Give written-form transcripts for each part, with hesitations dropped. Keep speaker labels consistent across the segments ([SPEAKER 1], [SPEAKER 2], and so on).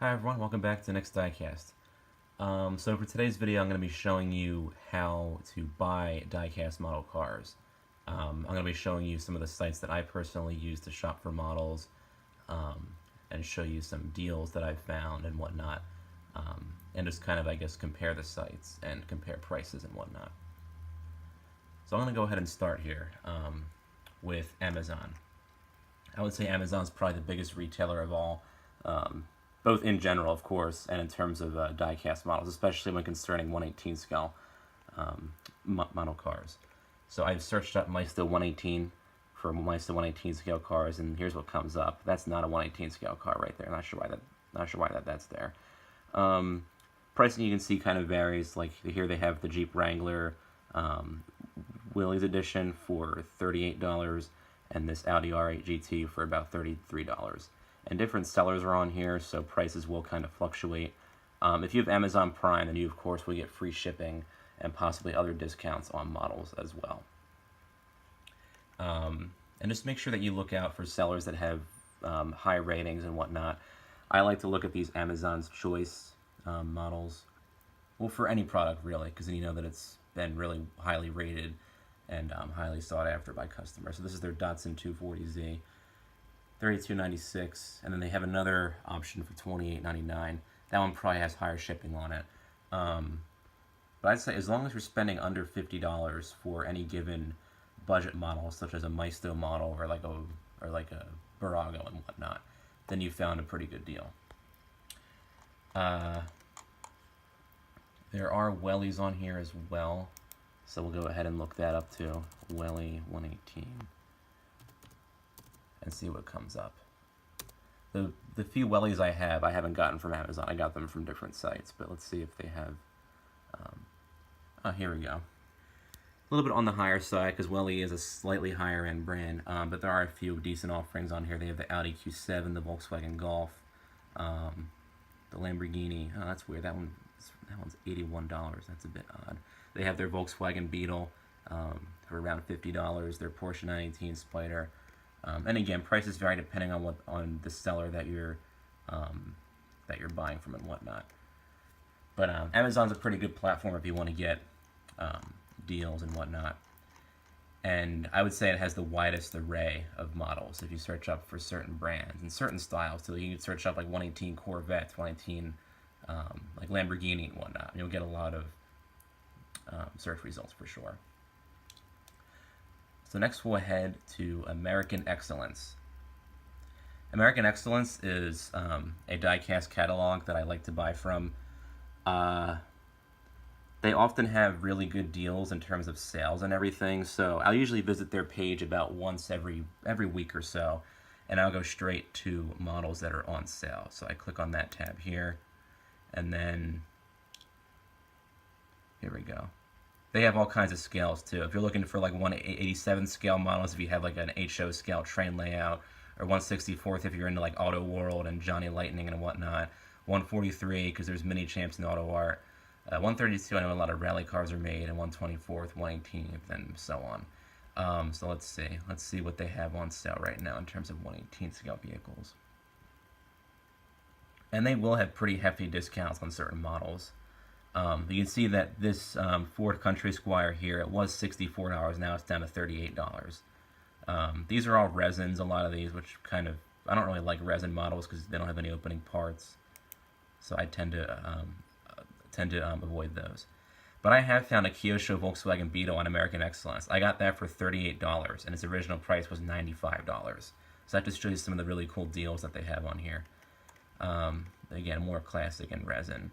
[SPEAKER 1] Hi everyone, welcome back to the next Diecast. So for today's video I'm going to be showing you how to buy diecast model cars. I'm going to be showing you some of the sites that I personally use to shop for models and show you some deals that I've found and whatnot, and just kind of, I guess, compare the sites and compare prices and whatnot. So I'm going to go ahead and start here with Amazon. I would say Amazon's probably the biggest retailer of all, both in general, of course, and in terms of die-cast models, especially when concerning 1/18 scale model cars. So I've searched up Meister 118 for Meister 1/18 scale cars, and here's what comes up. That's not a 1/18 scale car right there. Not sure why that's there. Pricing, you can see, kind of varies. Like here they have the Jeep Wrangler Willys edition for $38, and this Audi R8 GT for about $33. And different sellers are on here, so prices will kind of fluctuate. If you have Amazon Prime, then you of course will get free shipping and possibly other discounts on models as well. And just make sure that you look out for sellers that have high ratings and whatnot. I like to look at these Amazon's Choice models, well, for any product really, because then you know that it's been really highly rated and highly sought after by customers. So this is their Datsun 240Z. $32.96, and then they have another option for $28.99. That one probably has higher shipping on it. But I'd say as long as you're spending under $50 for any given budget model, such as a Maisto model or like a Barago and whatnot, then you found a pretty good deal. There are wellies on here as well, so we'll go ahead and look that up too. Welly 118. And see what comes up. The few wellies I haven't gotten from Amazon. I got them from different sites, but let's see if they have. Here we go. A little bit on the higher side because Welly is a slightly higher end brand, but there are a few decent offerings on here. They have the Audi Q7, the Volkswagen Golf, the Lamborghini. Oh, that's weird. That one's $81. That's a bit odd. They have their Volkswagen Beetle for around $50. Their Porsche 918 Spider. And again, prices vary depending on the seller that you're buying from and whatnot. But Amazon's a pretty good platform if you want to get deals and whatnot. And I would say it has the widest array of models if you search up for certain brands and certain styles. So you can search up like 118 Corvette, 118 like Lamborghini and whatnot. And you'll get a lot of search results for sure. So next we'll head to American Excellence. American Excellence is a die-cast catalog that I like to buy from. They often have really good deals in terms of sales and everything, so I'll usually visit their page about once every week or so, and I'll go straight to models that are on sale. So I click on that tab here, and then here we go. They have all kinds of scales too. If you're looking for like 187 scale models, if you have like an HO scale train layout, or 164th if you're into like Auto World and Johnny Lightning and whatnot, 143 because there's mini champs in auto art, 132 I know a lot of rally cars are made, and 124th, 118th, and so on. So let's see what they have on sale right now in terms of 118 scale vehicles. And they will have pretty hefty discounts on certain models. You can see that this Ford Country Squire here, it was $64, now it's down to $38. These are all resins, a lot of these, which kind of, I don't really like resin models because they don't have any opening parts, so I tend to avoid those. But I have found a Kyosho Volkswagen Beetle on American Excellence. I got that for $38, and its original price was $95. So that just shows you some of the really cool deals that they have on here. Again, more classic and resin.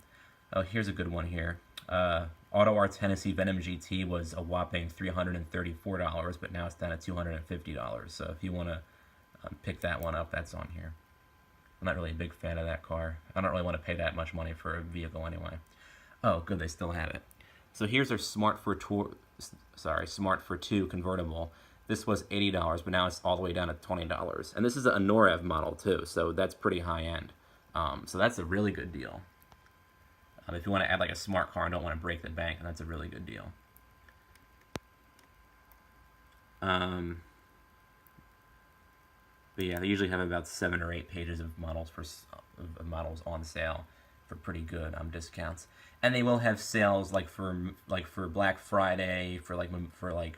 [SPEAKER 1] Oh, here's a good one here. Auto Art Tennessee Venom GT was a whopping $334, but now it's down to $250. So if you want to pick that one up, that's on here. I'm not really a big fan of that car. I don't really want to pay that much money for a vehicle anyway. Oh, good, they still have it. So here's their Smart for 2 convertible. This was $80, but now it's all the way down to $20. And this is a Norev model too, so that's pretty high end. So that's a really good deal. If you want to add like a smart car and don't want to break the bank, then that's a really good deal. But yeah, they usually have about 7 or 8 pages of models of models on sale for pretty good discounts. And they will have sales for Black Friday, for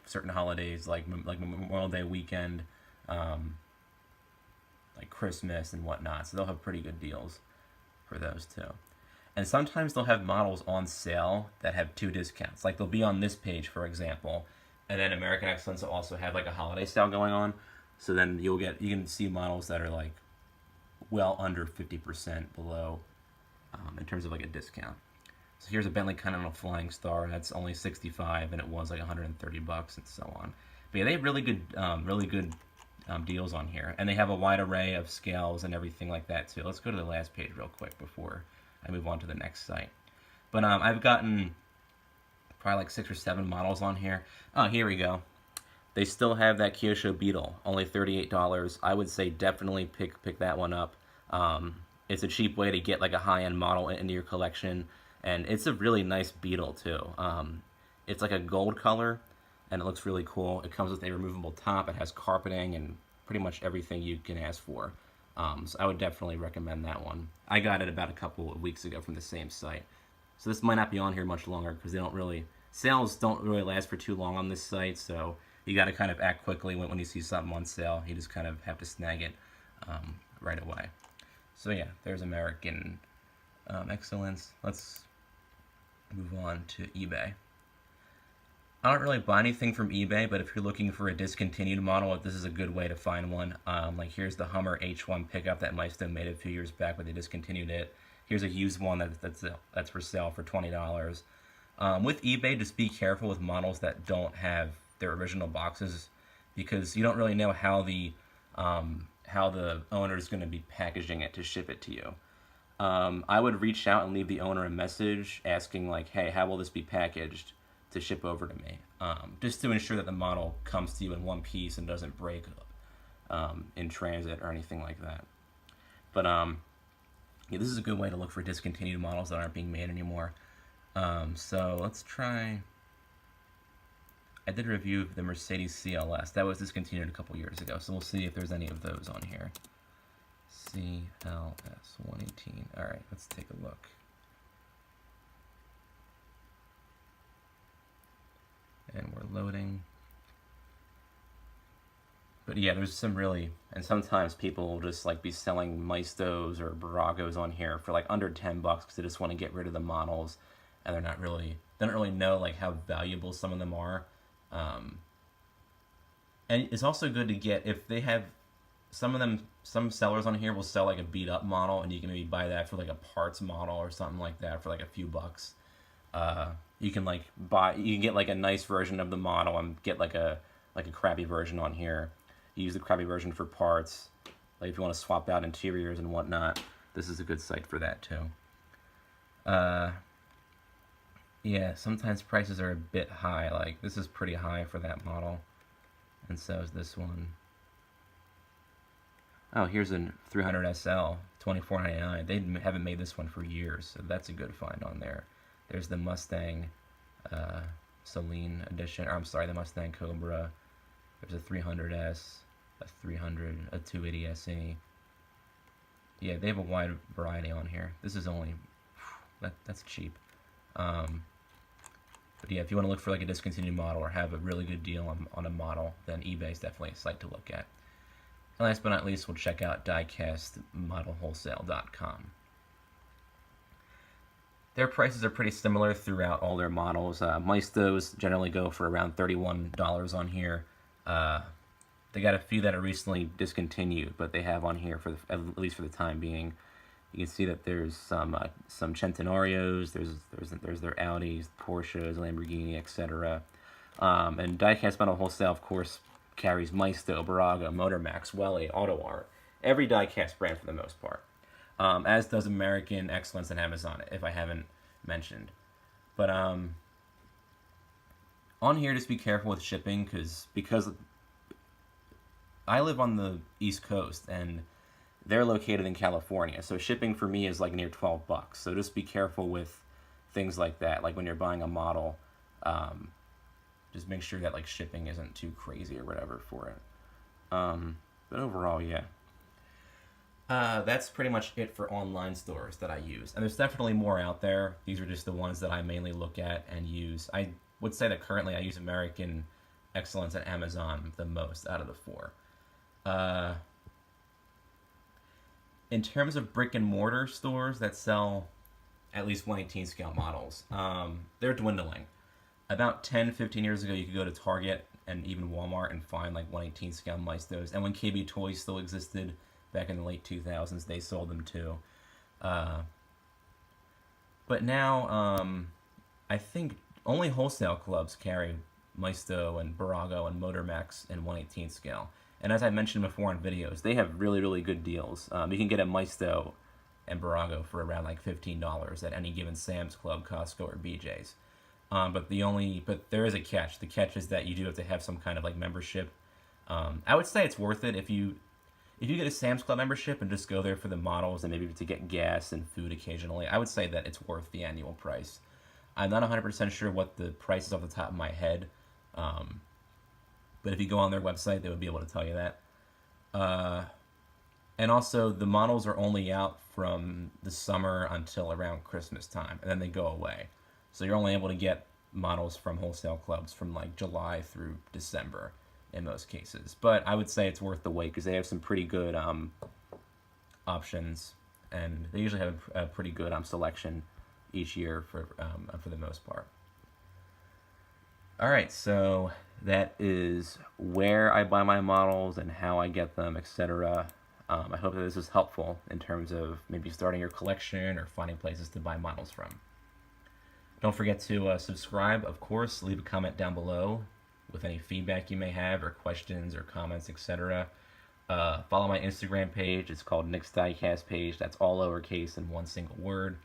[SPEAKER 1] certain holidays like Memorial Day weekend, like Christmas and whatnot. So they'll have pretty good deals for those too. And sometimes they'll have models on sale that have 2 discounts. Like they'll be on this page, for example, and then American Excellence will also have like a holiday sale going on. So then you can see models that are like well under 50% below in terms of like a discount. So here's a Bentley Continental Flying Star. That's only 65, and it was like 130 bucks and so on. But yeah, they have really good deals on here, and they have a wide array of scales and everything like that too. Let's go to the last page real quick before I move on to the next site. But I've gotten probably like 6 or 7 models on here. Oh, here we go. They still have that Kyosho Beetle, only $38. I would say definitely pick that one up. It's a cheap way to get like a high-end model into your collection, and it's a really nice Beetle too. It's like a gold color, and it looks really cool. It comes with a removable top. It has carpeting and pretty much everything you can ask for. So I would definitely recommend that one. I got it about a couple of weeks ago from the same site. So this might not be on here much longer because sales don't really last for too long on this site, so you got to kind of act quickly when you see something on sale. You just kind of have to snag it right away. So yeah, there's American Excellence. Let's move on to eBay. I don't really buy anything from eBay, but if you're looking for a discontinued model, this is a good way to find one. Like here's the Hummer H1 pickup that Maisto made a few years back, but they discontinued it. Here's a used one that's for sale for $20. With eBay, just be careful with models that don't have their original boxes, because you don't really know how the owner is going to be packaging it to ship it to you. I would reach out and leave the owner a message asking like, hey, how will this be packaged to ship over to me? Just to ensure that the model comes to you in one piece and doesn't break in transit or anything like that. But yeah, this is a good way to look for discontinued models that aren't being made anymore. So let's try. I did review the Mercedes CLS. That was discontinued a couple years ago, so we'll see if there's any of those on here. CLS 118. Alright, let's take a look. And we're loading. But yeah, there's some really, and sometimes people will just like be selling Maistos or Baragos on here for like under 10 bucks because they just want to get rid of the models, and they don't really know like how valuable some of them are. And it's also good to get, if they have some sellers on here will sell like a beat up model, and you can maybe buy that for like a parts model or something like that for like a few bucks. You can get like a nice version of the model and get like a crappy version on here. You use the crappy version for parts, like if you want to swap out interiors and whatnot. This is a good site for that too. Yeah, sometimes prices are a bit high. Like this is pretty high for that model, and so is this one. Oh, here's a 300 SL, $24.99. They haven't made this one for years, so that's a good find on there. There's the Mustang Celine edition, or I'm sorry, the Mustang Cobra. There's a 300S, a 300, a 280 SE. Yeah, they have a wide variety on here. This is only, that's cheap. But yeah, if you want to look for like a discontinued model or have a really good deal on a model, then eBay is definitely a site to look at. And last but not least, we'll check out diecastmodelwholesale.com. Their prices are pretty similar throughout all their models. Maistos generally go for around $31 on here. They got a few that are recently discontinued, but they have on here for at least for the time being. You can see that there's some Centenarios, there's their Audis, Porsches, Lamborghini, etc. And Diecast Metal Wholesale, of course, carries Maisto, Baraga, Motormax, Welly, Auto Art, every Diecast brand for the most part. As does American Excellence and Amazon, if I haven't mentioned. But on here, just be careful with shipping, because I live on the East Coast and they're located in California, so shipping for me is like near 12 bucks. So just be careful with things like that. Like when you're buying a model, just make sure that like shipping isn't too crazy or whatever for it. But overall, yeah. That's pretty much it for online stores that I use. And there's definitely more out there. These are just the ones that I mainly look at and use. I would say that currently I use American Excellence and Amazon the most out of the four. In terms of brick and mortar stores that sell at least 1/18 scale models, they're dwindling. About 10, 15 years ago, you could go to Target and even Walmart and find like 1/18 scale Maestos. And when KB Toys still existed back in the late 2000s, they sold them too. But now, I think only wholesale clubs carry Maesto and Barago and Motormax in 1/18 scale. And as I mentioned before in videos, they have really, really good deals. You can get a Maesto and Barago for around like $15 at any given Sam's Club, Costco, or BJ's. But there is a catch. The catch is that you do have to have some kind of like membership. I would say it's worth it if you get a Sam's Club membership and just go there for the models and maybe to get gas and food occasionally. I would say that it's worth the annual price. I'm not 100% sure what the price is off the top of my head, but if you go on their website, they would be able to tell you that. And also, the models are only out from the summer until around Christmas time, and then they go away. So you're only able to get models from wholesale clubs from like July through December in most cases. But I would say it's worth the wait because they have some pretty good options, and they usually have a pretty good selection each year for the most part. All right, so that is where I buy my models and how I get them, etc. I hope that this is helpful in terms of maybe starting your collection or finding places to buy models from. Don't forget to subscribe, of course. Leave a comment down below with any feedback you may have or questions or comments, etc. Follow my Instagram page. It's called Nick's Diecast page. That's all lowercase in one single word.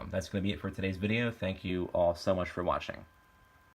[SPEAKER 1] That's going to be it for today's video. Thank you all so much for watching.